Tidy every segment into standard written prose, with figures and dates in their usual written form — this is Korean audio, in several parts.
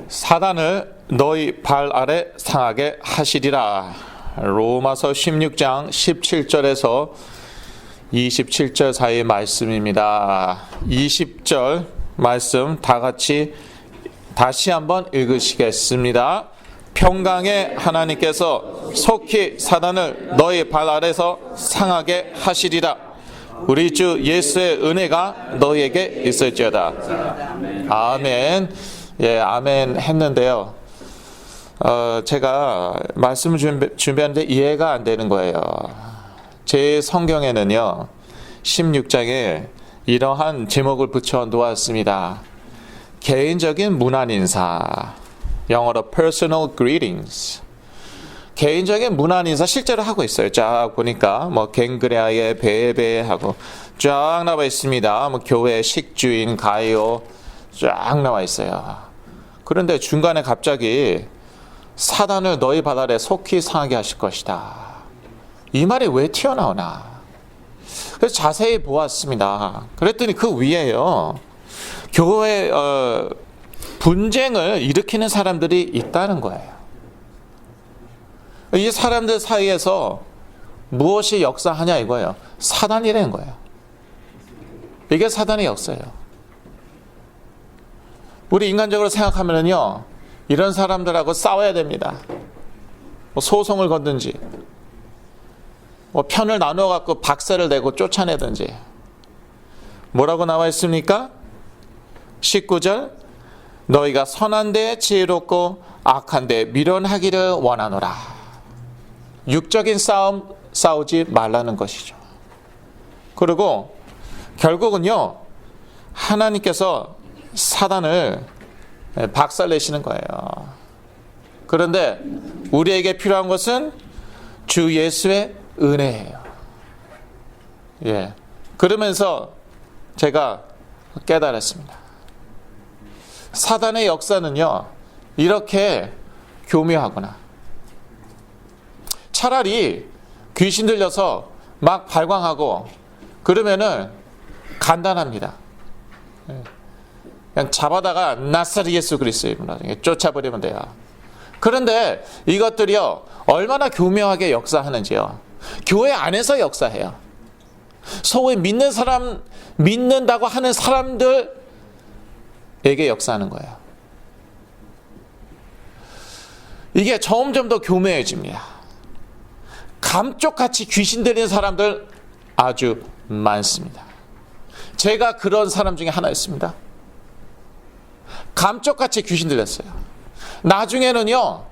사단을 너희 발 아래 상하게 하시리라. 로마서 16장 17절에서 27절 사이의 말씀입니다. 20절 말씀 다 같이 다시 한번 읽으시겠습니다. 평강의 하나님께서 속히 사단을 너희 발 아래서 상하게 하시리라. 우리 주 예수의 은혜가 너희에게 있을지어다. 아멘. 예, 아멘 했는데요. 제가 말씀을 준비하는데 이해가 안 되는 거예요. 제 성경에는요, 16장에 이러한 제목을 붙여 놓았습니다. 개인적인 문안 인사, 영어로 personal greetings. 개인적인 문안 인사 실제로 하고 있어요. 쫙 보니까 뭐 갱그레아의 베베 하고 쫙 나와 있습니다. 뭐 교회 식주인 가이오 쫙 나와 있어요. 그런데 중간에 갑자기 사단을 너희 발 아래 속히 상하게 하실 것이다. 이 말이 왜 튀어나오나? 그래서 자세히 보았습니다. 그랬더니 그 위에요, 교회 분쟁을 일으키는 사람들이 있다는 거예요. 이 사람들 사이에서 무엇이 역사하냐 이거예요. 사단이라는 거예요. 이게 사단의 역사예요. 우리 인간적으로 생각하면요, 이런 사람들하고 싸워야 됩니다. 뭐 소송을 걷든지, 뭐 편을 나누어 갖고 박살을 내고 쫓아내든지. 뭐라고 나와 있습니까? 19절, 너희가 선한 데 지혜롭고 악한 데 미련하기를 원하노라. 육적인 싸움 싸우지 말라는 것이죠. 그리고 결국은요, 하나님께서 사단을 박살내시는 거예요. 그런데 우리에게 필요한 것은 주 예수의 은혜예요. 예. 그러면서 제가 깨달았습니다. 사단의 역사는요, 이렇게 교묘하구나. 차라리 귀신 들려서 막 발광하고 그러면은 간단합니다. 그냥 잡아다가 나사렛 예수 그리스도의 이름으로 쫓아버리면 돼요. 그런데 이것들이요, 얼마나 교묘하게 역사하는지요. 교회 안에서 역사해요. 소위 믿는 사람, 믿는다고 하는 사람들에게 역사하는 거예요. 이게 점점 더 교묘해집니다. 감쪽같이 귀신 들리는 사람들 아주 많습니다. 제가 그런 사람 중에 하나였습니다. 감쪽같이 귀신 들렸어요. 나중에는요,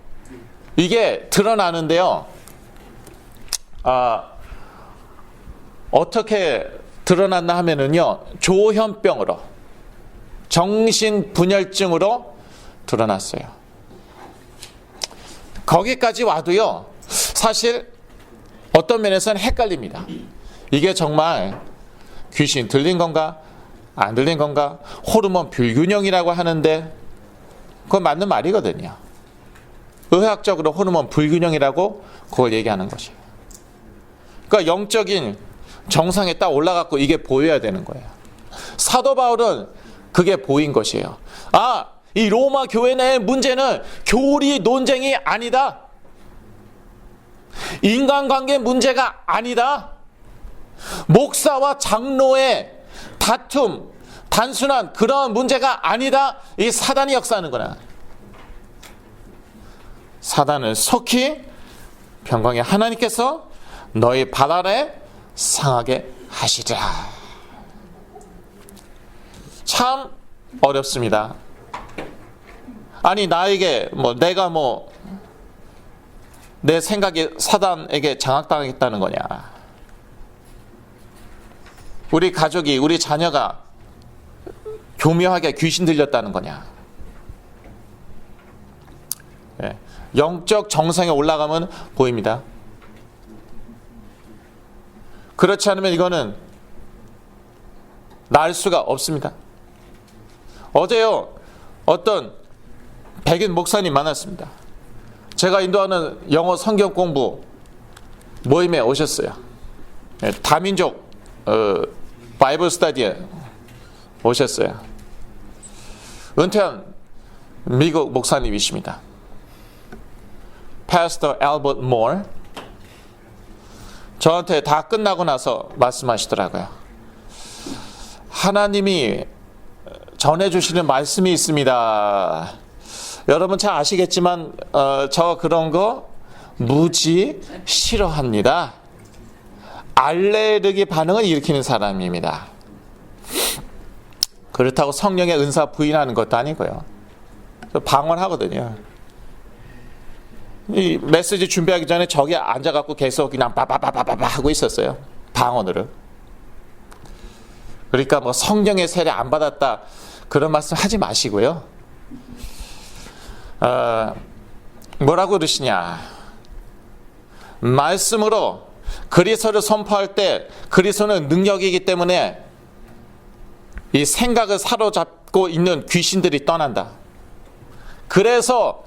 이게 드러나는데요, 어떻게 드러났나 하면은요, 조현병으로, 정신분열증으로 드러났어요. 거기까지 와도요, 사실 어떤 면에서는 헷갈립니다. 이게 정말 귀신 들린 건가? 안 들린 건가? 호르몬 불균형이라고 하는데 그건 맞는 말이거든요. 의학적으로 호르몬 불균형이라고 그걸 얘기하는 것이에요. 그러니까 영적인 정상에 딱 올라갔고 이게 보여야 되는 거예요. 사도 바울은 그게 보인 것이에요. 아, 이 로마 교회 내 문제는 교리 논쟁이 아니다. 인간관계 문제가 아니다. 목사와 장로의 다툼, 단순한 그런 문제가 아니다. 이 사단이 역사하는 거나. 사단을 속히 평강의 하나님께서 너희 발 아래 상하게 하시리라. 참 어렵습니다. 아니, 나에게 내가 내 생각이 사단에게 장악당했다는 거냐? 우리 가족이, 우리 자녀가 교묘하게 귀신 들렸다는 거냐? 예. 영적 정상에 올라가면 보입니다. 그렇지 않으면 이거는 나을 수가 없습니다. 어제요, 어떤 백인 목사님 만났습니다. 제가 인도하는 영어 성경 공부 모임에 오셨어요. 예, 다민족 바이블 스터디에 오셨어요. 은퇴한 미국 목사님이십니다. Pastor Albert Moore. 저한테 다 끝나고 나서 말씀하시더라고요. 하나님이 전해주시는 말씀이 있습니다. 여러분 잘 아시겠지만 저 그런 거 무지 싫어합니다. 알레르기 반응을 일으키는 사람입니다. 그렇다고 성령의 은사 부인하는 것도 아니고요. 방언하거든요. 이 메시지 준비하기 전에 저기 앉아갖고 계속 그냥 바바바바바 하고 있었어요. 방언으로. 그러니까 뭐 성령의 세례 안 받았다 그런 말씀 하지 마시고요. 뭐라고 그러시냐. 말씀으로 그리스도를 선포할 때 그리스도는 능력이기 때문에 이 생각을 사로잡고 있는 귀신들이 떠난다. 그래서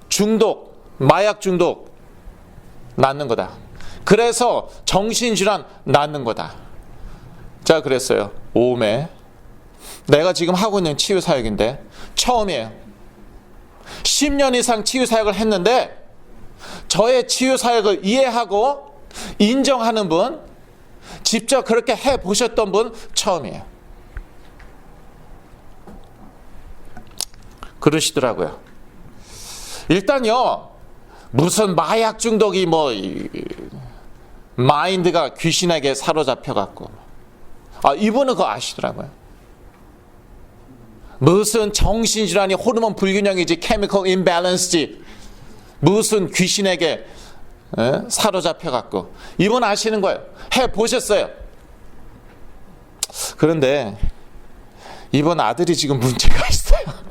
중독, 마약 중독 낫는 거다. 그래서 정신질환 낫는 거다. 제가 그랬어요. 오메. 내가 지금 하고 있는 치유사역인데 처음이에요. 10년 이상 치유사역을 했는데 저의 치유사역을 이해하고 인정하는 분, 직접 그렇게 해보셨던 분 처음이에요. 그러시더라고요. 일단요, 무슨 마약 중독이 마인드가 귀신에게 사로잡혀갖고, 이분은 그거 아시더라고요. 무슨 정신질환이 호르몬 불균형이지, 케미컬 임밸런스지, 무슨 귀신에게 사로잡혀갖고, 이분 아시는 거예요. 해보셨어요. 그런데 이분 아들이 지금 문제가 있어요.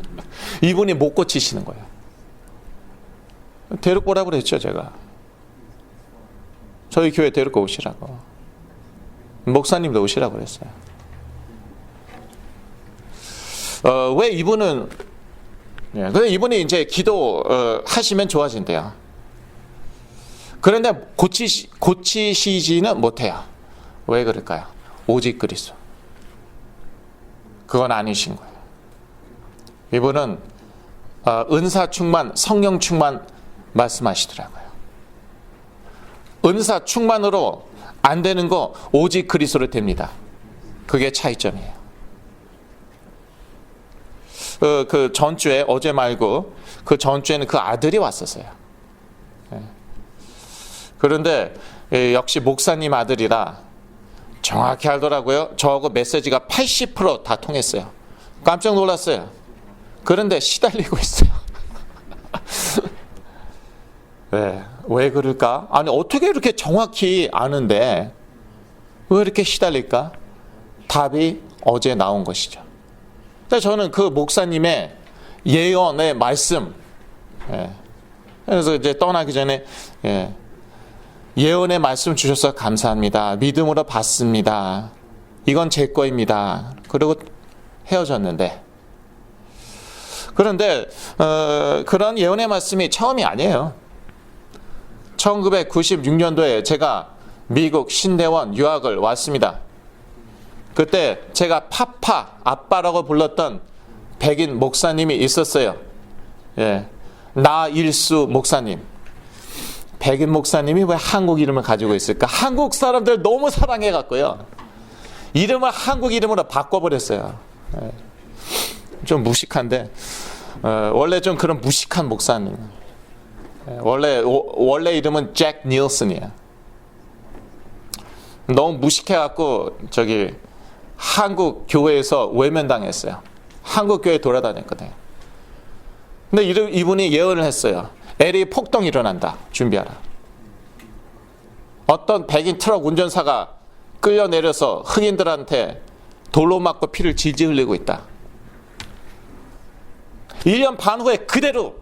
이분이 못 고치시는 거예요. 데리고 오라고 그랬죠, 제가. 저희 교회 데리고 오시라고. 목사님도 오시라고 그랬어요. 왜 이분은, 근데 이분이 이제 기도 하시면 좋아진대요. 그런데 고치시지는 못해요. 왜 그럴까요? 오직 그리스도. 그건 아니신 거예요. 이분은 은사 충만, 성령 충만 말씀하시더라고요. 은사 충만으로 안 되는 거 오직 그리스도로 됩니다. 그게 차이점이에요. 그 전주에, 어제 말고 그 전주에는 그 아들이 왔었어요. 그런데 역시 목사님 아들이라 정확히 알더라고요. 저하고 메시지가 80% 통했어요. 깜짝 놀랐어요. 그런데 시달리고 있어요. 왜 그럴까? 아니, 어떻게 이렇게 정확히 아는데 왜 이렇게 시달릴까? 답이 어제 나온 것이죠. 저는 그 목사님의 예언의 말씀, 그래서 이제 떠나기 전에 예언의 말씀 주셔서 감사합니다. 믿음으로 받습니다. 이건 제 거입니다. 그리고 헤어졌는데, 그런데 그런 예언의 말씀이 처음이 아니에요. 1996년도에 제가 미국 신대원 유학을 왔습니다. 그때 제가 파파, 아빠라고 불렀던 백인 목사님이 있었어요. 나일수 목사님. 백인 목사님이 왜 한국 이름을 가지고 있을까? 한국 사람들 너무 사랑해갖고요. 이름을 한국 이름으로 바꿔버렸어요. 좀 무식한데, 원래 좀 그런 무식한 목사님. 원래 이름은 잭 닐슨이에요. 너무 무식해갖고 한국 교회에서 외면당했어요. 한국 교회 돌아다녔거든요. 근데 이분이 예언을 했어요. LA 폭동이 일어난다. 준비하라. 어떤 백인 트럭 운전사가 끌려내려서 흑인들한테 돌로 맞고 피를 질질 흘리고 있다. 1년 반 후에 그대로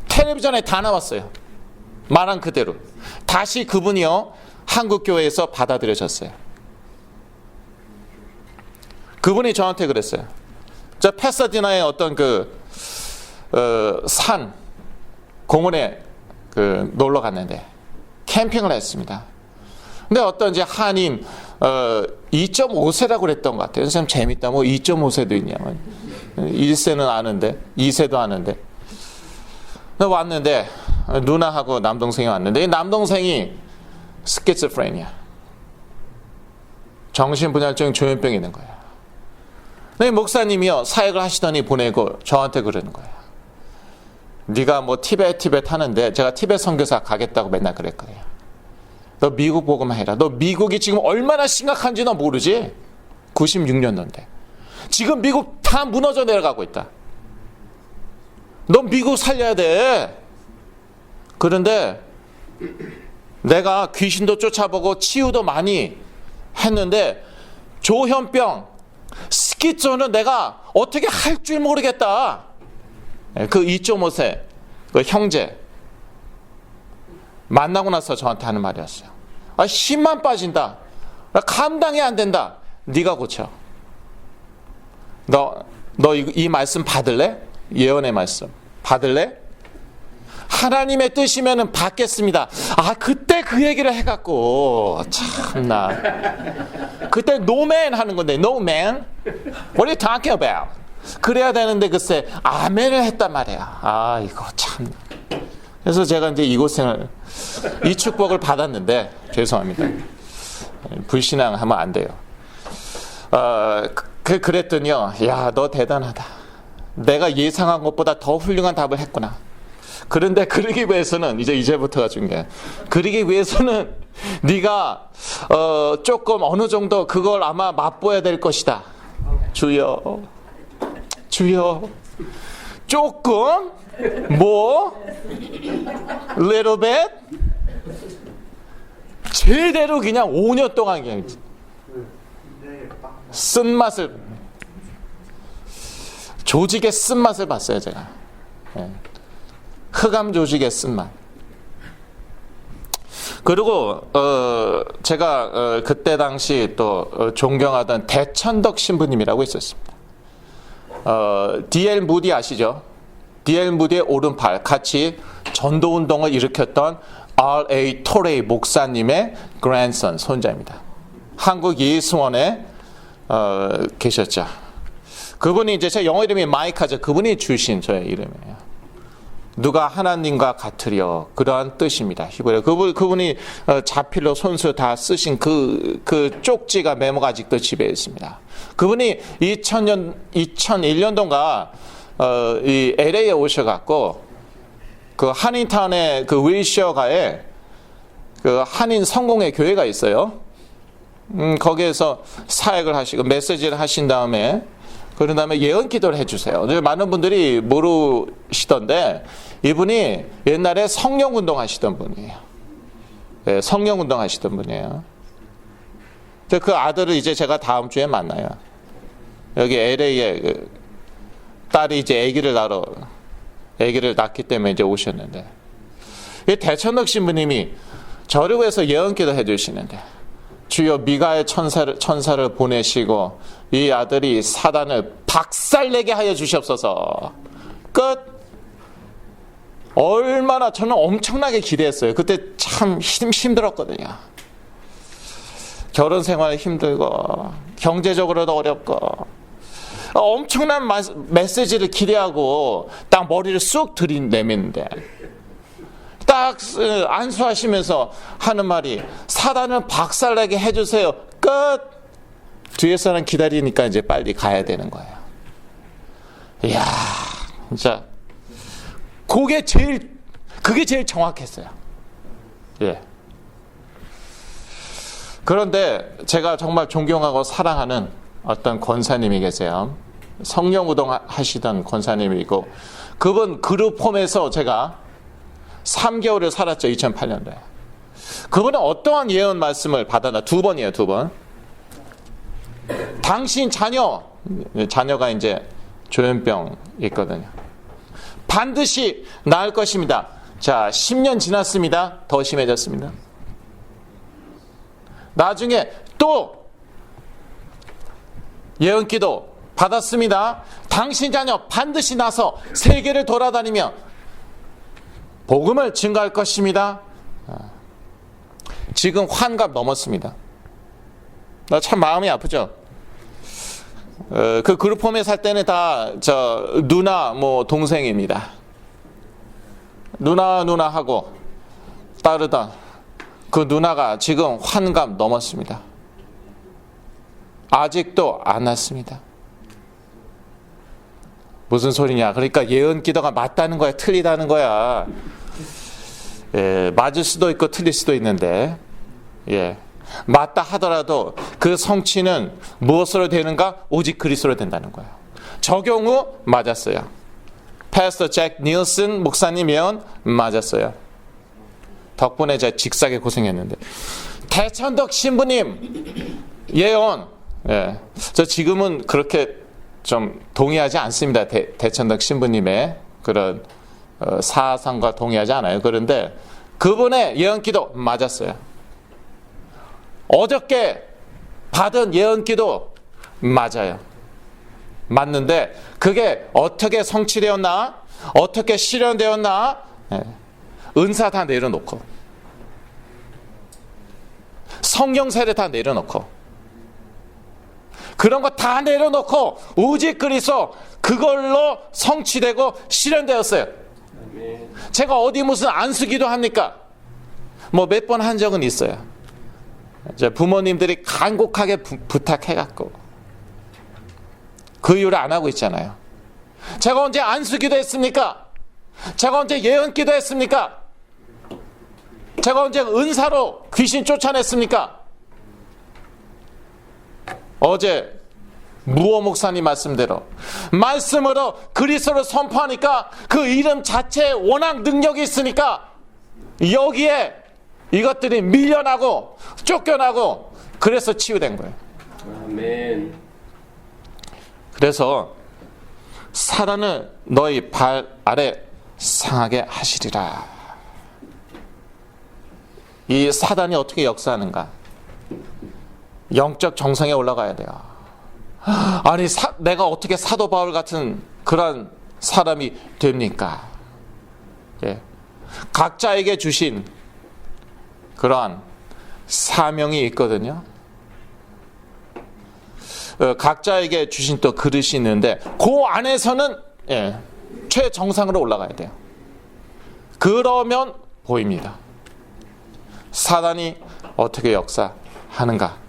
텔레비전에 다 나왔어요. 말한 그대로. 다시 그분이요, 한국교회에서 받아들여졌어요. 그분이 저한테 그랬어요. 저 패사디나의 어떤 산 공원에 놀러 갔는데 캠핑을 했습니다. 근데 어떤 이제 한인 2.5세라고 그랬던 것 같아요. 참 재밌다. 뭐 2.5세도 있냐면 1세는 아는데 2세도 아는데. 왔는데 누나하고 남동생이 왔는데 이 남동생이 스키즈프레니아, 정신분열증 조현병이 있는 거야. 목사님이요 사역을 하시더니 보내고 저한테 그러는 거야. 네가 뭐 티벳 하는데, 제가 티벳 선교사 가겠다고 맨날 그랬거든요. 너 미국 보고만 해라. 너 미국이 지금 얼마나 심각한지 너 모르지? 96년도인데 지금 미국 다 무너져 내려가고 있다. 너 미국 살려야 돼. 그런데 내가 귀신도 쫓아보고 치유도 많이 했는데 조현병, 스키조는 내가 어떻게 할 줄 모르겠다. 그 2.5세 그 형제 만나고 나서 저한테 하는 말이었어요. 힘만 빠진다. 감당이 안 된다. 네가 고쳐. 너 이 말씀 받을래? 예언의 말씀 받을래? 하나님의 뜻이면은 받겠습니다. 그때 그 얘기를 해갖고 참나. 그때 no man 하는 건데 no man. What are you talking about? 그래야 되는데 글쎄 아멘을 했단 말이야. 이거 참. 그래서 제가 이제 이 고생을, 이 축복을 받았는데 죄송합니다. 불신앙하면 안 돼요. 그랬더니요, 야, 너 대단하다. 내가 예상한 것보다 더 훌륭한 답을 했구나. 그런데 그러기 위해서는 이제부터가 중요해. 그러기 위해서는 네가 조금 어느 정도 그걸 아마 맛보아야 될 것이다. 주여, 조금 little bit, 제대로 그냥 5년 동안 그냥 쓴맛을, 조직의 쓴맛을 봤어요 제가. 흑암 조직의 쓴맛. 그리고 제가 그때 당시 또 존경하던 대천덕 신부님이라고 있었습니다. D.L. 무디 아시죠? D.L. 무디의 오른팔, 같이 전도운동을 일으켰던 R.A. 토레이 목사님의 grandson, 손자입니다. 한국 예수원에 계셨죠. 그분이 이제 제 영어 이름이 마이카죠. 그분이 주신 저의 이름이에요. 누가 하나님과 같으려, 그러한 뜻입니다. 히브리어. 그분이 자필로 손수 다 쓰신 그 쪽지가, 메모가 아직도 집에 있습니다. 그분이 2001년도인가 이 LA에 오셔갖고 그 한인타운의 그 윌셔가에 그 한인 성공회 교회가 있어요. 거기에서 사역을 하시고 메시지를 하신 다음에, 그런 다음에 예언 기도를 해주세요. 많은 분들이 모르시던데 이분이 옛날에 성령운동 하시던 분이에요. 네, 성령운동 하시던 분이에요. 그 아들을 이제 제가 다음 주에 만나요. 여기 LA에 딸이 이제 아기를 낳기 때문에 이제 오셨는데, 이 대천덕 신부님이 저를 위해서 예언 기도 해주시는데, 주여 미가엘 천사를 보내시고 이 아들이 사단을 박살내게 하여 주시옵소서. 끝. 얼마나 저는 엄청나게 기대했어요. 그때 참 힘들었거든요. 결혼 생활 힘들고 경제적으로도 어렵고 엄청난 메시지를 기대하고 딱 머리를 쑥 들이내미는데, 딱 안수하시면서 하는 말이 사단을 박살나게 해주세요. 끝. 뒤에서는 기다리니까 이제 빨리 가야 되는 거예요. 이야, 진짜 그게 제일 정확했어요. 예. 그런데 제가 정말 존경하고 사랑하는 어떤 권사님이 계세요. 성령우동 하시던 권사님이고, 그분 그룹 홈에서 제가 3개월을 살았죠. 2008년도에. 그분은 어떠한 예언 말씀을 받았나? 2번이에요. 2번. 당신 자녀가 이제 조현병 있거든요. 반드시 나을 것입니다. 자, 10년 지났습니다. 더 심해졌습니다. 나중에 또 예언 기도 받았습니다. 당신 자녀 반드시 나서 세계를 돌아다니며 복음을 증거할 것입니다. 지금 환갑 넘었습니다. 나 참 마음이 아프죠. 그 그룹홈에 살 때는 다 누나 뭐 동생입니다. 누나 하고 따르던 그 누나가 지금 환갑 넘었습니다. 아직도 안 났습니다. 무슨 소리냐? 그러니까 예언 기도가 맞다는 거야, 틀리다는 거야. 예, 맞을 수도 있고 틀릴 수도 있는데, 예, 맞다 하더라도 그 성취는 무엇으로 되는가? 오직 그리스도로 된다는 거예요. 적용 후 맞았어요. 패스터 잭 닐슨 목사님 예언 맞았어요. 덕분에 제가 직사게 고생했는데. 대천덕 신부님 예언, 예, 저 지금은 그렇게 좀 동의하지 않습니다. 대천덕 신부님의 그런 사상과 동의하지 않아요. 그런데 그분의 예언기도 맞았어요. 어저께 받은 예언기도 맞아요. 맞는데 그게 어떻게 성취되었나? 어떻게 실현되었나? 네. 은사 다 내려놓고 성경 세례 다 내려놓고 그런 거 다 내려놓고 오직 그리스도 그걸로 성취되고 실현되었어요. 제가 어디 무슨 안수기도 합니까? 뭐 몇 번 한 적은 있어요. 이제 부모님들이 간곡하게 부탁해갖고 그 이유를 안 하고 있잖아요. 제가 언제 안수기도 했습니까? 제가 언제 예언기도 했습니까? 제가 언제 은사로 귀신 쫓아냈습니까? 어제 무호 목사님 말씀대로 말씀으로 그리스도를 선포하니까 그 이름 자체에 워낙 능력이 있으니까 여기에 이것들이 밀려나고 쫓겨나고 그래서 치유된 거예요. 아멘. 그래서 사단을 너희 발 아래 상하게 하시리라. 이 사단이 어떻게 역사하는가? 영적 정상에 올라가야 돼요. 아니 내가 어떻게 사도 바울 같은 그런 사람이 됩니까? 예. 각자에게 주신 그러한 사명이 있거든요. 각자에게 주신 또 그릇이 있는데 그 안에서는 예, 최정상으로 올라가야 돼요. 그러면 보입니다. 사단이 어떻게 역사하는가?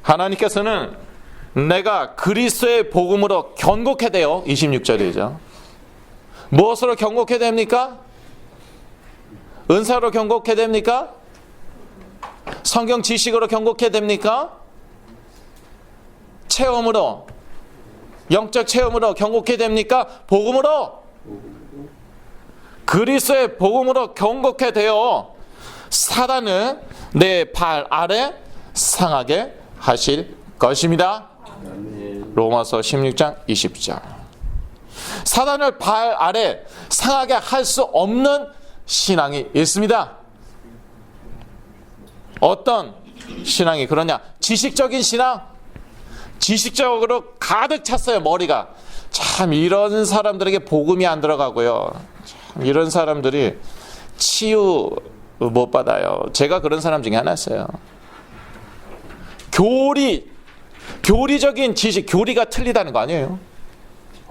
하나님께서는 내가 그리스도의 복음으로 견고케 돼요. 26절이죠. 무엇으로 견고케 됩니까? 은사로 견고케 됩니까? 성경 지식으로 견고케 됩니까? 체험으로, 영적 체험으로 견고케 됩니까? 복음으로, 그리스도의 복음으로 견고케 되어 사단은 내 발 아래 상하게 하실 것입니다. 로마서 16장 20절. 사단을 발 아래 상하게 할 수 없는 신앙이 있습니다. 어떤 신앙이 그러냐? 지식적인 신앙. 지식적으로 가득 찼어요. 머리가. 참 이런 사람들에게 복음이 안 들어가고요. 참 이런 사람들이 치유 못 받아요. 제가 그런 사람 중에 하나였어요. 교리적인 지식, 교리가 틀리다는 거 아니에요?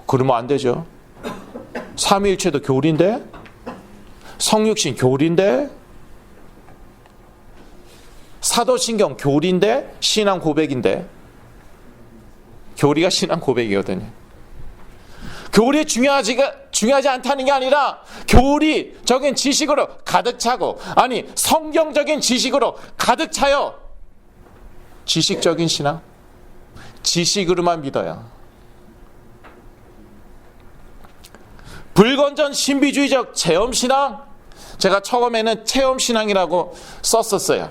그러면 안 되죠. 삼위일체도 교리인데, 성육신 교리인데, 사도신경 교리인데, 신앙 고백인데, 교리가 신앙 고백이거든요. 교리 중요하지 않다는 게 아니라 교리적인 지식으로 가득 차고, 아니 성경적인 지식으로 가득 차요. 지식적인 신앙, 지식으로만 믿어요. 불건전 신비주의적 체험신앙, 제가 처음에는 체험신앙이라고 썼었어요.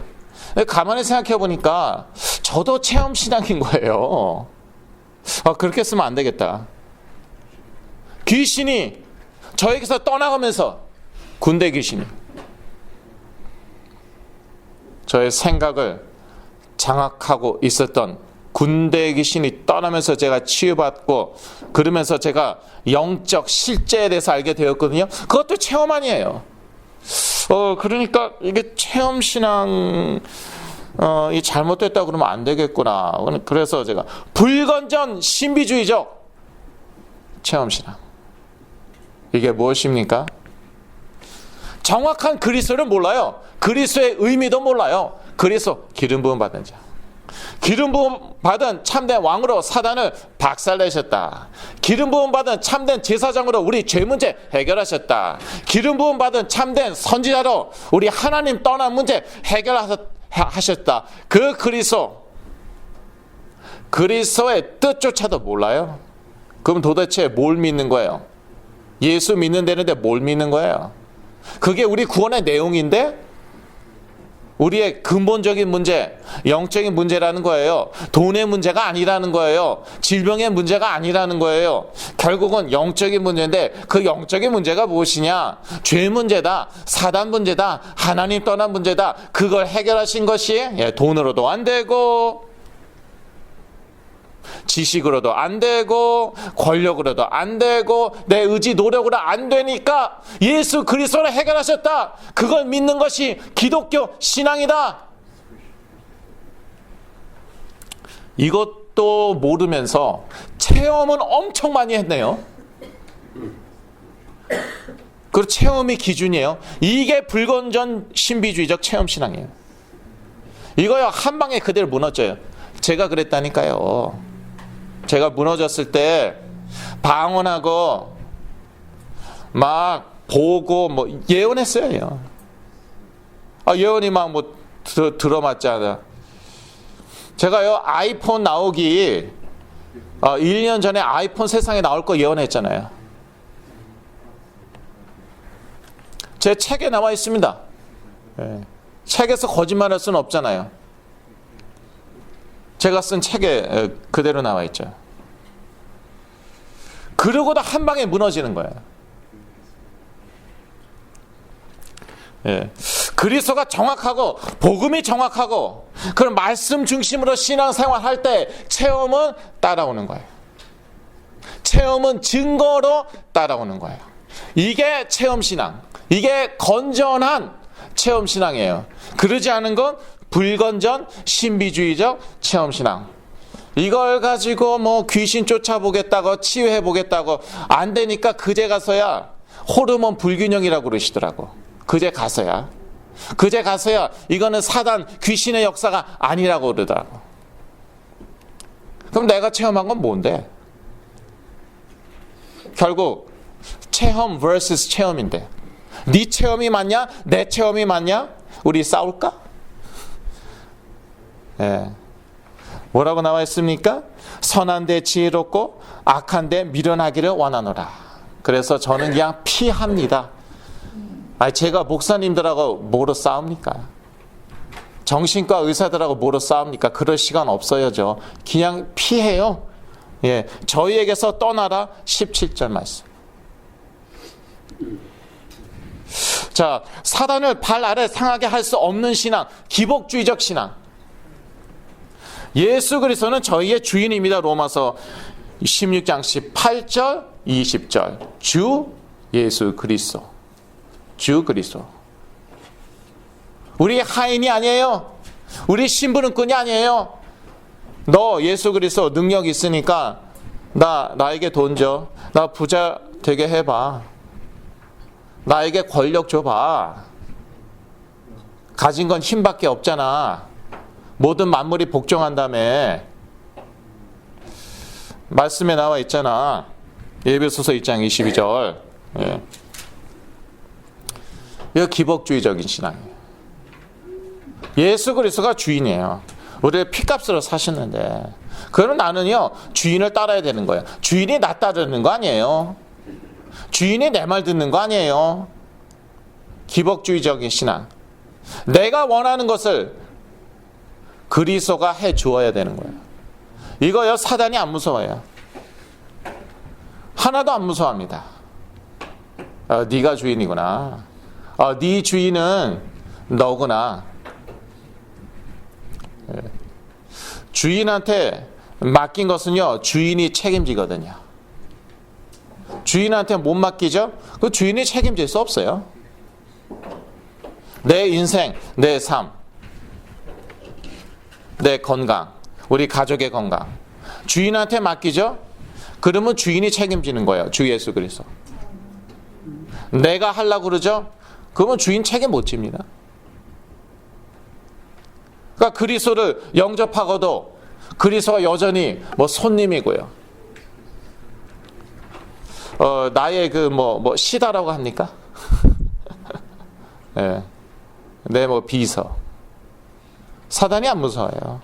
가만히 생각해 보니까 저도 체험신앙인 거예요. 그렇게 쓰면 안 되겠다. 귀신이 저에게서 떠나가면서, 군대 귀신이 저의 생각을 장악하고 있었던 군대 귀신이 떠나면서 제가 치유받고, 그러면서 제가 영적 실제에 대해서 알게 되었거든요. 그것도 체험 아니에요. 그러니까 이게 체험신앙 이 잘못됐다 그러면 안 되겠구나. 그래서 제가 불건전 신비주의적 체험신앙. 이게 무엇입니까? 정확한 그리스도를 몰라요. 그리스도의 의미도 몰라요. 그리스도 기름 부음 받은 자. 기름 부음 받은 참된 왕으로 사단을 박살내셨다. 기름 부음 받은 참된 제사장으로 우리 죄 문제 해결하셨다. 기름 부음 받은 참된 선지자로 우리 하나님 떠난 문제 해결하셨다. 그 그리스도의 뜻조차도 몰라요. 그럼 도대체 뭘 믿는 거예요? 예수 믿는 데는데 뭘 믿는 거예요? 그게 우리 구원의 내용인데 우리의 근본적인 문제, 영적인 문제라는 거예요. 돈의 문제가 아니라는 거예요. 질병의 문제가 아니라는 거예요. 결국은 영적인 문제인데 그 영적인 문제가 무엇이냐? 죄 문제다, 사단 문제다, 하나님 떠난 문제다. 그걸 해결하신 것이 돈으로도 안 되고 지식으로도 안 되고 권력으로도 안 되고 내 의지 노력으로 안 되니까 예수 그리스도를 해결하셨다. 그걸 믿는 것이 기독교 신앙이다. 이것도 모르면서 체험은 엄청 많이 했네요. 그 체험이 기준이에요. 이게 불건전 신비주의적 체험 신앙이에요. 이거요 한 방에 그대로 무너져요. 제가 그랬다니까요. 제가 무너졌을 때 방언하고 막 보고 뭐 예언했어요. 예언이 막 뭐 들어맞잖아. 제가요 아이폰 나오기 1년 전에 아이폰 세상에 나올 거 예언했잖아요. 제 책에 나와 있습니다. 책에서 거짓말할 수는 없잖아요. 제가 쓴 책에 그대로 나와 있죠. 그러고도 한 방에 무너지는 거예요. 그리스도가 정확하고 복음이 정확하고 그런 말씀 중심으로 신앙생활 할 때 체험은 따라오는 거예요. 체험은 증거로 따라오는 거예요. 이게 체험신앙. 이게 건전한 체험신앙이에요. 그러지 않은 건 불건전 신비주의적 체험신앙. 이걸 가지고 뭐 귀신 쫓아보겠다고 치유해보겠다고 안 되니까 그제 가서야 호르몬 불균형이라고 그러시더라고. 그제 가서야 이거는 사단 귀신의 역사가 아니라고 그러더라고. 그럼 내가 체험한 건 뭔데? 결국 체험 vs 체험인데 네 체험이 맞냐? 내 체험이 맞냐? 우리 싸울까? 뭐라고 나와 있습니까? 선한 데 지혜롭고 악한 데 미련하기를 원하노라. 그래서 저는 그냥 피합니다. 제가 목사님들하고 뭐로 싸웁니까? 정신과 의사들하고 뭐로 싸웁니까? 그럴 시간 없어요. 그냥 피해요. 저희에게서 떠나라. 17절 말씀. 자, 사단을 발 아래 상하게 할 수 없는 신앙, 기복주의적 신앙. 예수 그리스도는 저희의 주인입니다. 로마서 16장 18절 20절. 주 예수 그리스도. 주 그리스도. 우리 하인이 아니에요. 우리 심부름꾼이 아니에요. 너 예수 그리스도 능력 있으니까 나에게 돈 줘. 나 부자 되게 해봐. 나에게 권력 줘봐. 가진 건 힘밖에 없잖아. 모든 만물이 복종한다며. 말씀에 나와 있잖아. 에베소서 2장 22절. 이거 기복주의적인 신앙이에요. 예수 그리스도가 주인이에요. 우리의 피값으로 사셨는데 그럼 나는요 주인을 따라야 되는 거예요. 주인이 나 따르는 거 아니에요. 주인이 내 말 듣는 거 아니에요. 기복주의적인 신앙. 내가 원하는 것을 그리스도가 해 주어야 되는 거예요. 이거요 사단이 안 무서워요. 하나도 안 무서워합니다. 네가 주인이구나. 네 주인은 너구나. 주인한테 맡긴 것은요 주인이 책임지거든요. 주인한테 못 맡기죠? 그 주인이 책임질 수 없어요. 내 인생, 내 삶. 내 건강, 우리 가족의 건강 주인한테 맡기죠. 그러면 주인이 책임지는 거예요. 주 예수 그리스도. 내가 하려고 그러죠. 그러면 주인 책임 못 집니다. 그러니까 그리스도를 영접하고도 그리스도가 여전히 손님이고요. 나의 시다라고 합니까? 네. 내 비서. 사단이 안 무서워요.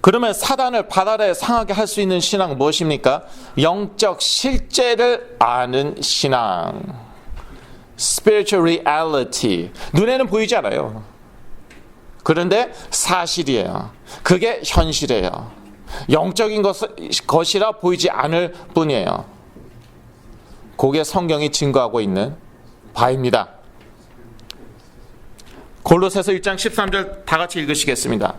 그러면 사단을 발 아래 상하게 할 수 있는 신앙은 무엇입니까? 영적 실제를 아는 신앙. Spiritual reality. 눈에는 보이지 않아요. 그런데 사실이에요. 그게 현실이에요. 영적인 것이라 보이지 않을 뿐이에요. 그게 성경이 증거하고 있는 바입니다. 골로새서 1장 13절 다 같이 읽으시겠습니다.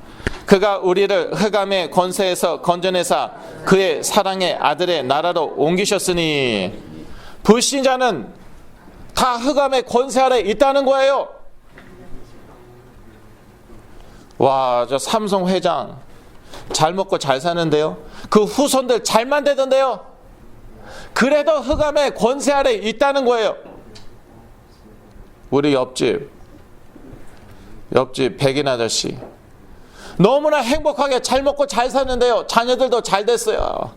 그가 우리를 흑암의 권세에서 건져내사 그의 사랑의 아들의 나라로 옮기셨으니 불신자는 다 흑암의 권세 아래 있다는 거예요. 와, 저 삼성 회장 잘 먹고 잘 사는데요. 그 후손들 잘만 되던데요. 그래도 흑암의 권세 아래 있다는 거예요. 우리 옆집 백인 아저씨 너무나 행복하게 잘 먹고 잘 사는데요. 자녀들도 잘 됐어요.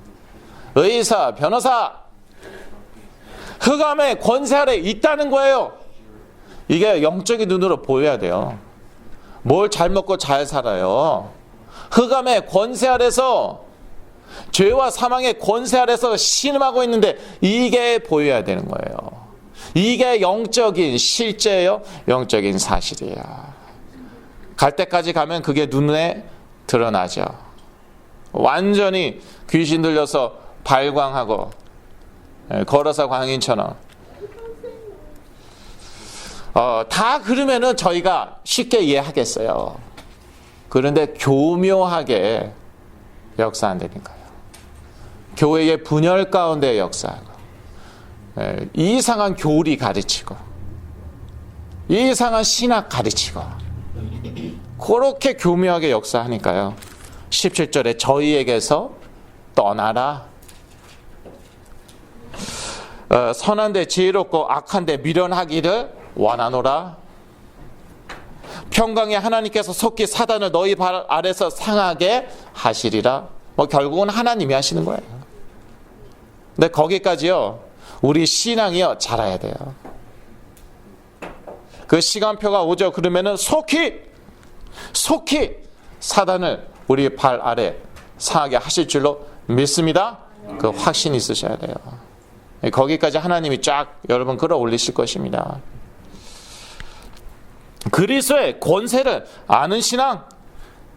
의사, 변호사 흑암의 권세 아래 있다는 거예요. 이게 영적인 눈으로 보여야 돼요. 뭘 잘 먹고 잘 살아요. 흑암의 권세 아래서 죄와 사망의 권세 아래서 신음하고 있는데 이게 보여야 되는 거예요. 이게 영적인 실제예요. 영적인 사실이에요. 갈 때까지 가면 그게 눈에 드러나죠. 완전히 귀신 들려서 발광하고 걸어서 광인처럼 다 그러면은 저희가 쉽게 이해하겠어요. 그런데 교묘하게 역사한다니까요. 교회의 분열 가운데 역사하고 이상한 교리 가르치고 이상한 신학 가르치고 그렇게 교묘하게 역사하니까요. 17절에 저희에게서 떠나라. 선한데 지혜롭고 악한데 미련하기를 원하노라. 평강에 하나님께서 속히 사단을 너희 발 아래서 상하게 하시리라. 결국은 하나님이 하시는 거예요. 근데 거기까지요. 우리 신앙이요 자라야 돼요. 그 시간표가 오죠. 그러면은 속히 사단을 우리 발 아래 상하게 하실 줄로 믿습니다. 그 확신이 있으셔야 돼요. 거기까지 하나님이 쫙 여러분 끌어올리실 것입니다. 그리스도의 권세를 아는 신앙,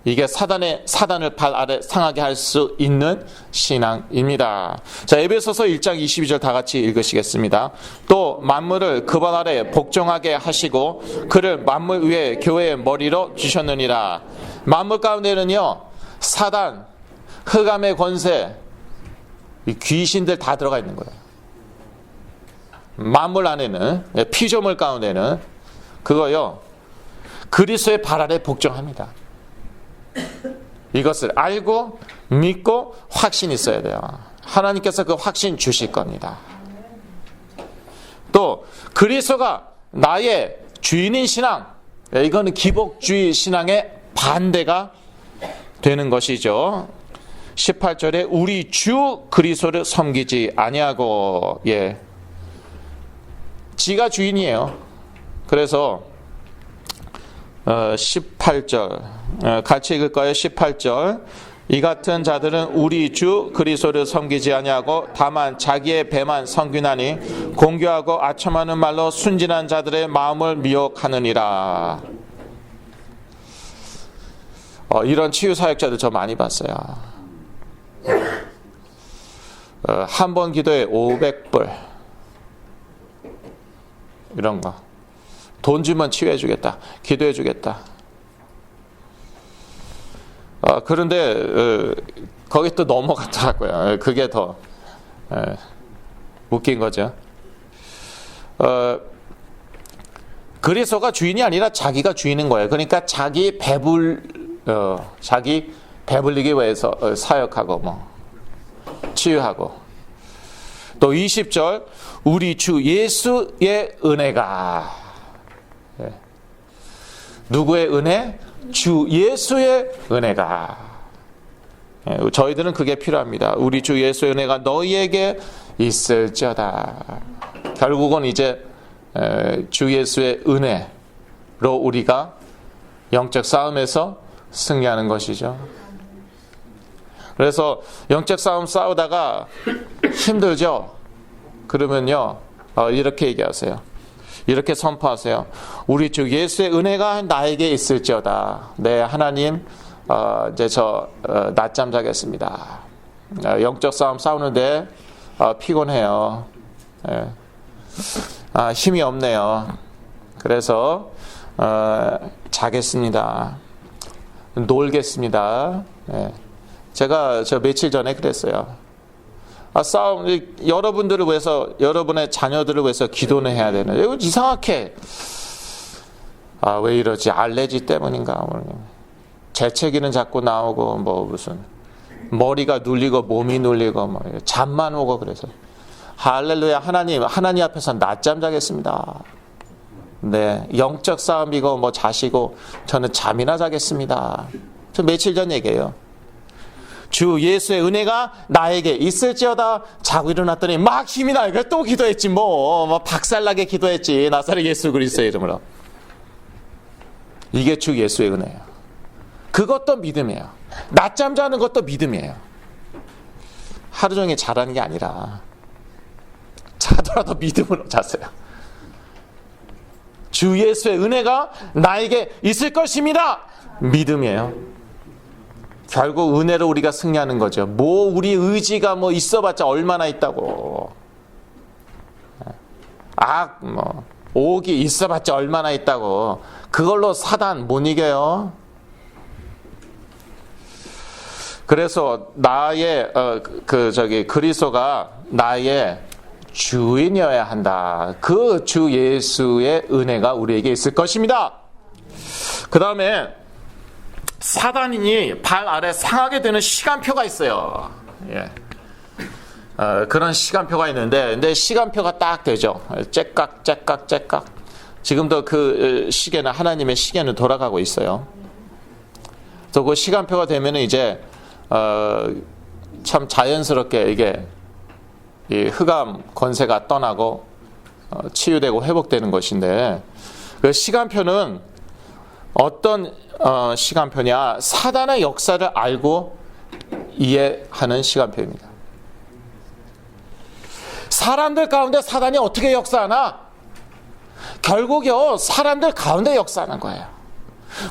이게 사단을 발 아래 상하게 할 수 있는 신앙입니다. 자, 에베소서 1장 22절 다 같이 읽으시겠습니다. 또 만물을 그 발 아래 복종하게 하시고 그를 만물 위에 교회의 머리로 주셨느니라. 만물 가운데는요, 사단, 흑암의 권세, 귀신들 다 들어가 있는 거예요. 만물 안에는, 피조물 가운데는 그거요, 그리스도의 발 아래 복종합니다. 이것을 알고 믿고 확신이 있어야 돼요. 하나님께서 그 확신 주실 겁니다. 또 그리스도가 나의 주인인 신앙, 이거는 기복주의 신앙의 반대가 되는 것이죠. 18절에 우리 주 그리스도를 섬기지 아니하고, 지가 주인이에요. 그래서 18절 같이 읽을까요? 18절 이 같은 자들은 우리 주 그리스도를 섬기지 아니하고 다만 자기의 배만 섬기나니 공교하고 아첨하는 말로 순진한 자들의 마음을 미혹하느니라. 이런 치유사역자들 저 많이 봤어요. 한 번 기도에 500불 이런 거. 돈 주면 치유해 주겠다. 기도해 주겠다. 그런데 거기 또 넘어갔더라고요. 그게 더 웃긴 거죠. 그리스도가 주인이 아니라 자기가 주인인 거예요. 그러니까 자기 배불리기 위해서 사역하고 치유하고. 또 20절 우리 주 예수의 은혜가, 누구의 은혜? 주 예수의 은혜가. 저희들은 그게 필요합니다. 우리 주 예수의 은혜가 너희에게 있을지어다. 결국은 이제 주 예수의 은혜로 우리가 영적 싸움에서 승리하는 것이죠. 그래서 영적 싸움 싸우다가 힘들죠? 그러면요, 이렇게 얘기하세요. 이렇게 선포하세요. 우리 주 예수의 은혜가 나에게 있을지어다. 네, 하나님, 이제 저 낮잠 자겠습니다. 영적 싸움 싸우는데 피곤해요. 힘이 없네요. 그래서 자겠습니다. 놀겠습니다. 제가 며칠 전에 그랬어요. 싸움, 여러분들을 위해서, 여러분의 자녀들을 위해서 기도는 해야 되는. 이거 이상하게, 왜 이러지? 알레르기 때문인가? 재채기는 자꾸 나오고, 무슨, 머리가 눌리고, 몸이 눌리고, 잠만 오고, 그래서. 할렐루야, 하나님 앞에서 낮잠 자겠습니다. 네, 영적 싸움이고, 자시고, 저는 잠이나 자겠습니다. 저 며칠 전 얘기예요. 주 예수의 은혜가 나에게 있을지어다. 자고 일어났더니 막 힘이 나요. 그래서 또 기도했지 박살나게 기도했지. 나사렛 예수 그리스도의 이름으로. 이게 주 예수의 은혜예요. 그것도 믿음이에요. 낮잠 자는 것도 믿음이에요. 하루 종일 자라는 게 아니라 자더라도 믿음으로 자세요. 주 예수의 은혜가 나에게 있을 것입니다. 믿음이에요. 결국 은혜로 우리가 승리하는 거죠. 우리 의지가 있어봤자 얼마나 있다고. 옥이 있어봤자 얼마나 있다고. 그걸로 사단 못 이겨요. 그래서 나의 그리스도가 나의 주인이어야 한다. 그 주 예수의 은혜가 우리에게 있을 것입니다. 그 다음에 사단이 발 아래 상하게 되는 시간표가 있어요. 그런 시간표가 있는데, 근데 시간표가 딱 되죠. 째깍. 지금도 그 시계는, 하나님의 시계는 돌아가고 있어요. 또 그 시간표가 되면은 이제 참 자연스럽게 이게 이 흑암 권세가 떠나고 치유되고 회복되는 것인데, 그 시간표는 어떤 시간표냐? 사단의 역사를 알고 이해하는 시간표입니다. 사람들 가운데 사단이 어떻게 역사하나? 결국요, 사람들 가운데 역사하는 거예요.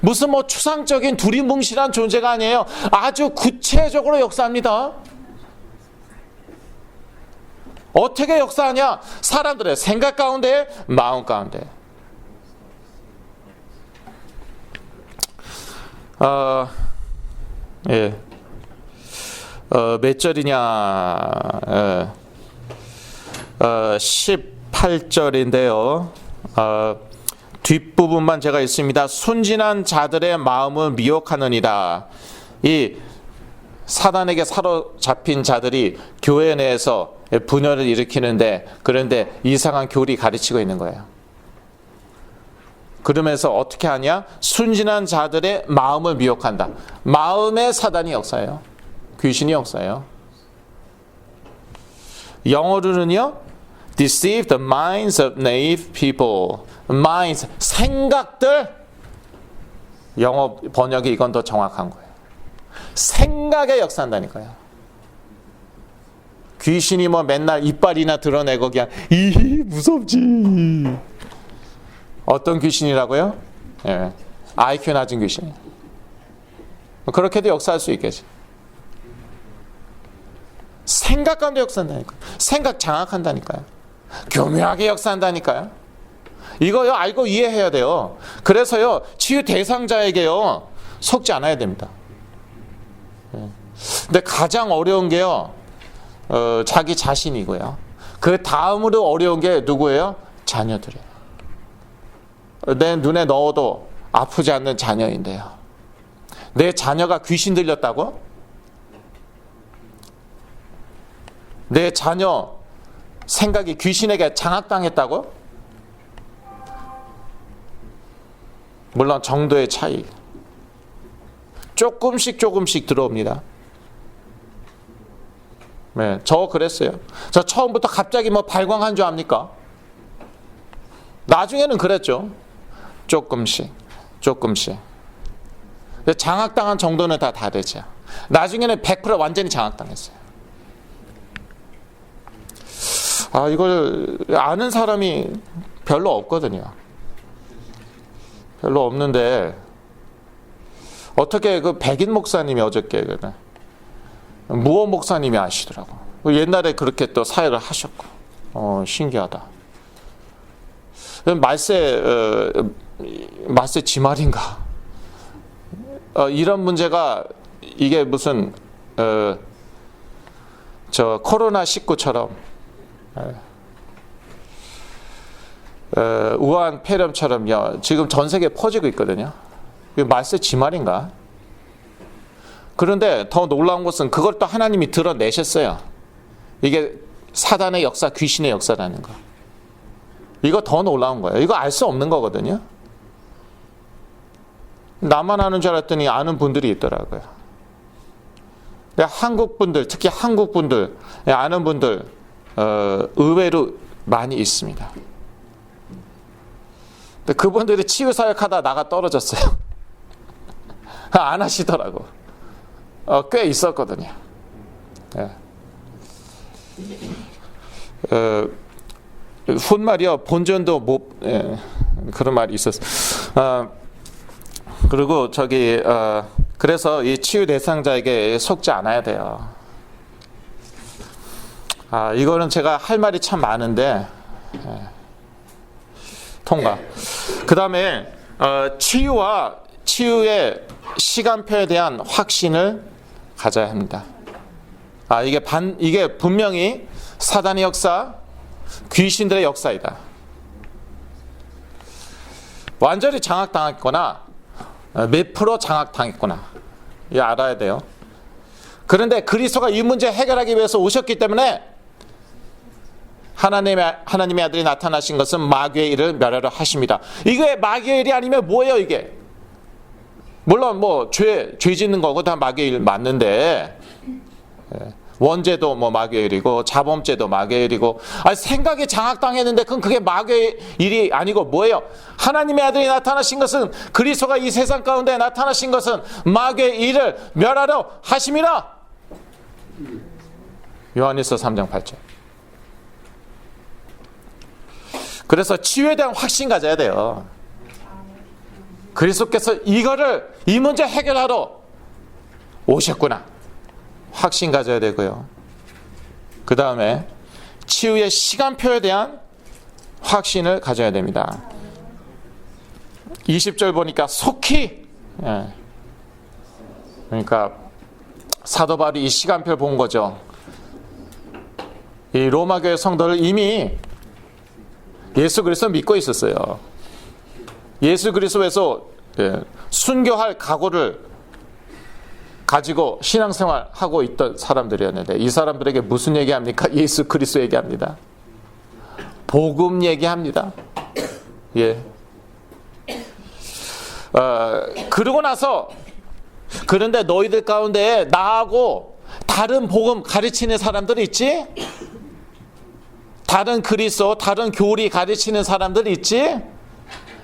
무슨 추상적인 두리뭉실한 존재가 아니에요. 아주 구체적으로 역사합니다. 어떻게 역사하냐? 사람들의 생각 가운데, 마음 가운데. 몇 절이냐? 18절인데요. 뒷부분만 제가 있습니다. 순진한 자들의 마음을 미혹하느니라. 이 사단에게 사로잡힌 자들이 교회 내에서 분열을 일으키는데, 그런데 이상한 교리 가르치고 있는 거예요. 그러면서 어떻게 하냐? 순진한 자들의 마음을 미혹한다. 마음의 사단이 역사예요. 귀신이 역사예요. 영어로는요, deceive the minds of naive people. minds, 생각들. 영어 번역이 이건 더 정확한 거예요. 생각에 역사한다니까요. 귀신이 맨날 이빨이나 드러내고 그냥 무섭지. 어떤 귀신이라고요? IQ 낮은 귀신. 그렇게도 역사할 수 있겠지. 생각 가운데 역사한다니까요. 생각 장악한다니까요. 교묘하게 역사한다니까요. 이거요, 알고 이해해야 돼요. 그래서요, 치유 대상자에게요, 속지 않아야 됩니다. 근데 가장 어려운 게요, 자기 자신이고요. 그 다음으로 어려운 게 누구예요? 자녀들이에요. 내 눈에 넣어도 아프지 않는 자녀인데요. 내 자녀가 귀신 들렸다고? 내 자녀 생각이 귀신에게 장악당했다고? 물론 정도의 차이. 조금씩 들어옵니다. 네, 저 그랬어요. 저 처음부터 갑자기 뭐 발광한 줄 압니까? 나중에는 그랬죠. 조금씩. 장악당한 정도는 다 다르죠. 나중에는 100% 완전히 장악당했어요. 이걸 아는 사람이 별로 없거든요. 별로 없는데 어떻게 그 백인 목사님이 어저께 무호 목사님이 아시더라고. 옛날에 그렇게 또 사역을 하셨고, 신기하다. 말세 지말인가? 이런 문제가 이게 무슨 저 코로나 19처럼 우한 폐렴처럼요. 지금 전 세계에 퍼지고 있거든요. 말세 지말인가? 그런데 더 놀라운 것은 그걸 또 하나님이 드러내셨어요. 이게 사단의 역사, 귀신의 역사라는 거. 이거 더 놀라운 거예요. 이거 알 수 없는 거거든요. 나만 아는 줄 알았더니 아는 분들이 있더라고요. 한국 분들, 특히 한국 분들, 아는 분들 의외로 많이 있습니다. 근데 그분들이 치유사역하다 나가 떨어졌어요. 안 하시더라고. 꽤 있었거든요. 훗말이요, 본전도 못, 그런 말이 있었어요. 그리고 그래서 이 치유 대상자에게 속지 않아야 돼요. 이거는 제가 할 말이 참 많은데, 통과. 그 다음에, 치유의 시간표에 대한 확신을 가져야 합니다. 이게 분명히 사단의 역사, 귀신들의 역사이다. 완전히 장악당했거나 몇 프로 장악당했거나 이거 알아야 돼요. 그런데 그리스도가 이 문제 해결하기 위해서 오셨기 때문에 하나님의 아들이 나타나신 것은 마귀의 일을 멸하려 하십니다. 이게 마귀의 일이 아니면 뭐예요 이게? 물론 뭐 죄 짓는 거고 다 마귀의 일 맞는데, 원죄도 뭐 마귀의 일이고 자범죄도 마귀의 일이고, 생각이 장악당했는데 그게 마귀의 일이 아니고 뭐예요? 하나님의 아들이 나타나신 것은, 그리스도가 이 세상 가운데 나타나신 것은 마귀의 일을 멸하려 하심이라. 요한일서 3장 8절. 그래서 치유에 대한 확신 가져야 돼요. 그리스도께서 이 문제 해결하러 오셨구나. 확신 가져야 되고요. 그 다음에 치유의 시간표에 대한 확신을 가져야 됩니다. 20절 보니까 속히, 그러니까 사도 바울이 이 시간표를 본 거죠. 이 로마 교회 성도를 이미 예수 그리스도 믿고 있었어요. 예수 그리스도에서 순교할 각오를 가지고 신앙생활하고 있던 사람들이었는데, 이 사람들에게 무슨 얘기합니까? 예수 그리스도 얘기합니다. 복음 얘기합니다. 그러고 나서, 그런데 너희들 가운데 나하고 다른 복음 가르치는 사람들이 있지? 다른 그리스도, 다른 교리 가르치는 사람들이 있지?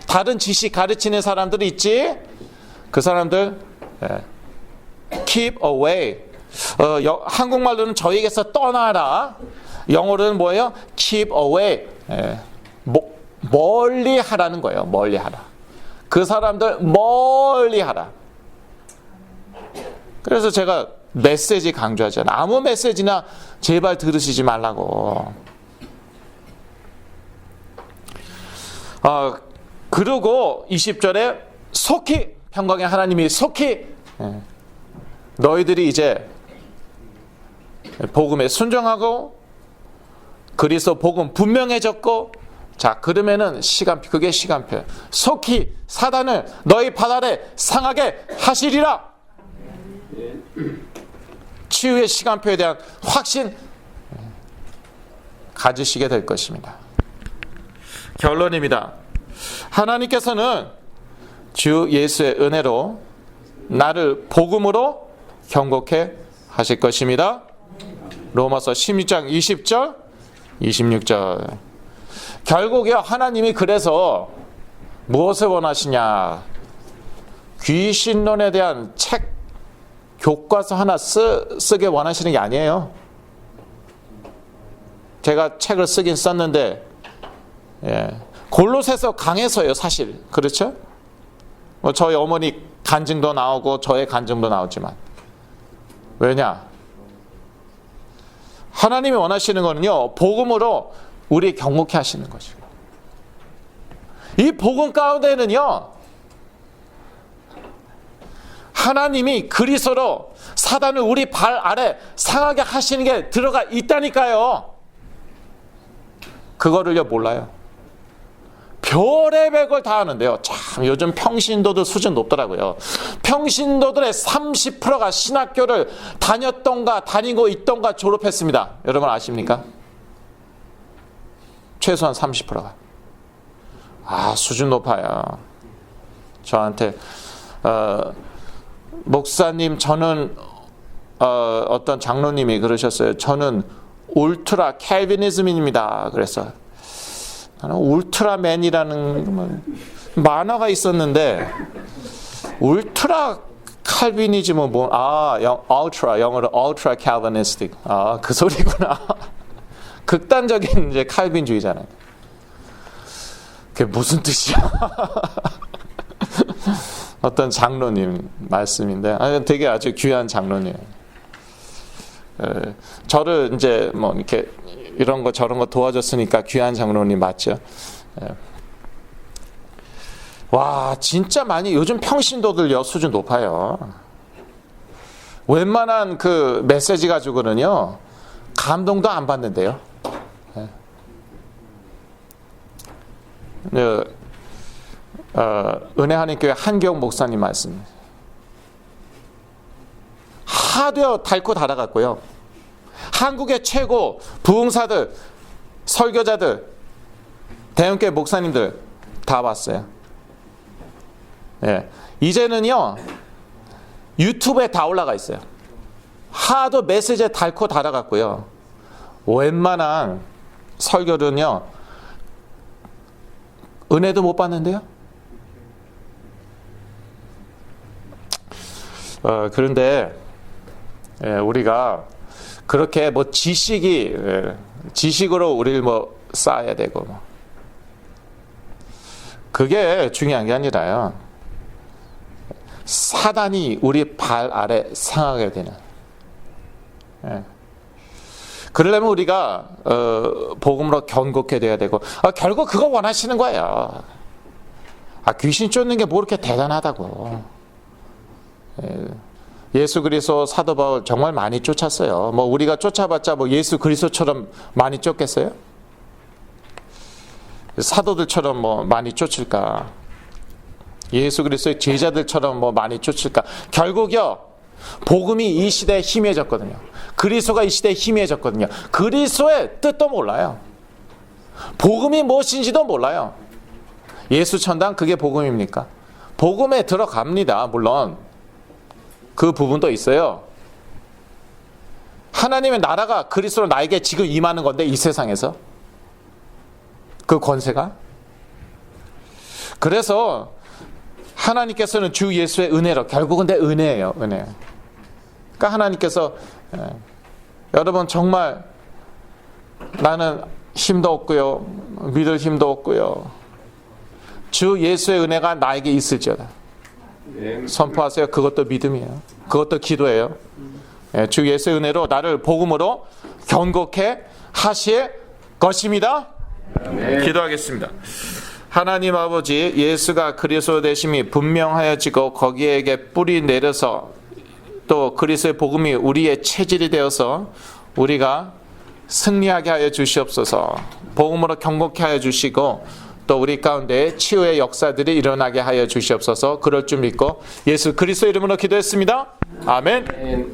다른 지식 가르치는 사람들이 있지? 그 사람들 keep away. 한국말로는 저에게서 떠나라. 영어로는 뭐예요? keep away. 멀리 하라는 거예요. 멀리 하라. 그 사람들 멀리 하라. 그래서 제가 메시지 강조하잖아요. 아무 메시지나 제발 들으시지 말라고. 그리고 20절에 속히, 평강의 하나님이 속히 너희들이 이제 복음에 순종하고 그리스도 복음 분명해졌고 자, 그러면은 시간표, 그게 시간표. 속히 사단을 너희 발 아래 상하게 하시리라. 치유의 시간표에 대한 확신 가지시게 될 것입니다. 결론입니다. 하나님께서는 주 예수의 은혜로 나를 복음으로 경고케 하실 것입니다. 로마서 16장 20절 26절. 결국에 하나님이 그래서 무엇을 원하시냐? 귀신론에 대한 책, 교과서 하나 쓰게 원하시는 게 아니에요. 제가 책을 쓰긴 썼는데, 골로새서 강해서요, 사실. 그렇죠? 뭐 저희 어머니 간증도 나오고 저의 간증도 나오지만. 왜냐? 하나님이 원하시는 거는요, 복음으로 우리 경고케 하시는 것이고, 이 복음 가운데는요, 하나님이 그리스도로 사단을 우리 발 아래 상하게 하시는 게 들어가 있다니까요. 그거를요 몰라요. 별의별 걸 다 하는데요. 참 요즘 평신도들 수준 높더라고요. 평신도들의 30%가 신학교를 다니고 있던가 졸업했습니다. 여러분 아십니까? 최소한 30%가. 수준 높아요. 저한테 목사님, 저는 어떤 장로님이 그러셨어요. 저는 울트라 캘비니즘입니다. 그래서 나는 울트라맨이라는 만화가 있었는데 울트라 칼비니즘은 뭐? 울트라, 영어로 울트라 칼비니스틱. 그 소리구나. 극단적인 이제 칼빈주의잖아요. 그게 무슨 뜻이야? 어떤 장로님 말씀인데, 되게 아주 귀한 장로님. 저를 이제 뭐 이렇게 이런 거 저런 거 도와줬으니까 귀한 장로님 맞죠? 와, 진짜 많이 요즘 평신도들요 수준 높아요. 웬만한 그 메시지 가지고는요 감동도 안 받는데요. 은혜하나님교회 한경 목사님 말씀. 하도 닳고 닳아갔고요. 한국의 최고 부흥사들, 설교자들, 대형교회 목사님들 다 왔어요. 이제는요 유튜브에 다 올라가 있어요. 하도 메시지에 닳고 닳아갔고요. 웬만한 설교는요 은혜도 못 받는데요. 그런데 우리가 그렇게 뭐 지식으로 우리를 뭐 쌓아야 되고 뭐 그게 중요한 게 아니라요. 사단이 우리 발 아래 상하게 되는. 그러려면 우리가 복음으로 견고케 돼야 되고 결국 그거 원하시는 거예요. 귀신 쫓는 게 뭐 그렇게 대단하다고. 예수 그리스도 사도 바울 정말 많이 쫓았어요. 뭐 우리가 쫓아봤자 뭐 예수 그리스도처럼 많이 쫓겠어요? 사도들처럼 뭐 많이 쫓을까? 예수 그리스도의 제자들처럼 뭐 많이 쫓을까? 결국요 복음이 이 시대에 희미해졌거든요. 그리스도가 이 시대에 희미해졌거든요. 그리스도의 뜻도 몰라요. 복음이 무엇인지도 몰라요. 예수 천당 그게 복음입니까? 복음에 들어갑니다. 물론 그 부분도 있어요. 하나님의 나라가 그리스도로 나에게 지금 임하는 건데 이 세상에서 그 권세가. 그래서 하나님께서는 주 예수의 은혜로, 결국은 내 은혜예요. 은혜. 그러니까 하나님께서 여러분 정말 나는 힘도 없고요, 믿을 힘도 없고요, 주 예수의 은혜가 나에게 있을지어다 선포하세요. 그것도 믿음이에요. 그것도 기도예요. 주 예수의 은혜로 나를 복음으로 견고케 하실 것입니다. 기도하겠습니다. 하나님 아버지, 예수가 그리스도 되심이 분명하여지고 거기에게 뿌리 내려서 또 그리스도의 복음이 우리의 체질이 되어서 우리가 승리하게 하여 주시옵소서. 복음으로 경고케 하여 주시고 또 우리 가운데 치유의 역사들이 일어나게 하여 주시옵소서. 그럴 줄 믿고 예수 그리스도 이름으로 기도했습니다. 아멘.